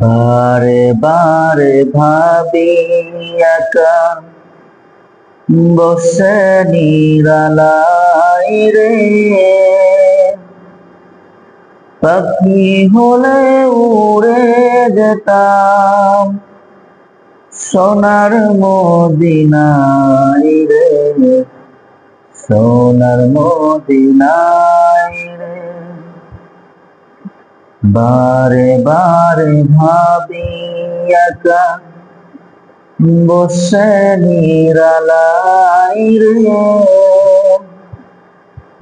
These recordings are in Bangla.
বারে বারে ভাবি একা বসে নিরালাই রে, পাখি হলে উড়ে যেতাম সোনার মদিনায় রে, সোনার মদিনায় রে। বারে বারে ভাবি একা বসে নিরালাই রে,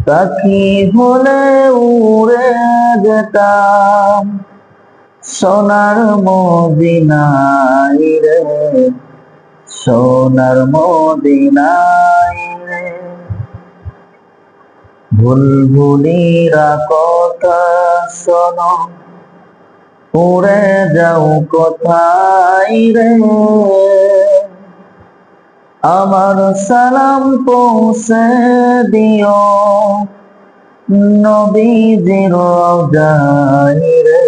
পাখি হলে উড়ে যেতাম সোনার মদিনায় রে, সোনার মদিনায় রে। বুলবুলিরা কথা শোনো, উড়ে যাও কোথায় রে, আমার সালাম পৌঁছে দিও নবীজির রওজায় রে,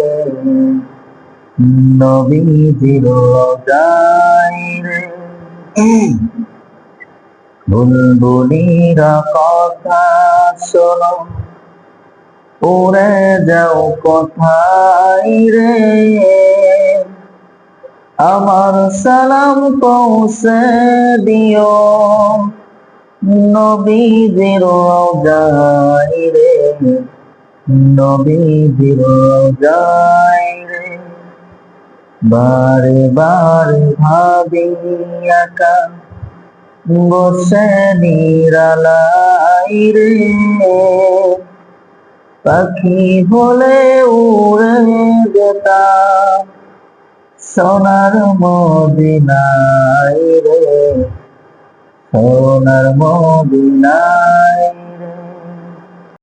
নবীজির রওজায় রে। বুলবুলিরা কথা শোনো, উড়ে যাও কোথায় রে, আমার সালাম পৌঁছে দিও নবীজির রওজায় রে, নবীজির রওজায় রে। বারে বারে ভাবি একা বসে নিরালাই রে, পাখি হলে উড়ে যেতাম সোনার মদিনায় রে, সোনার মদিনায়।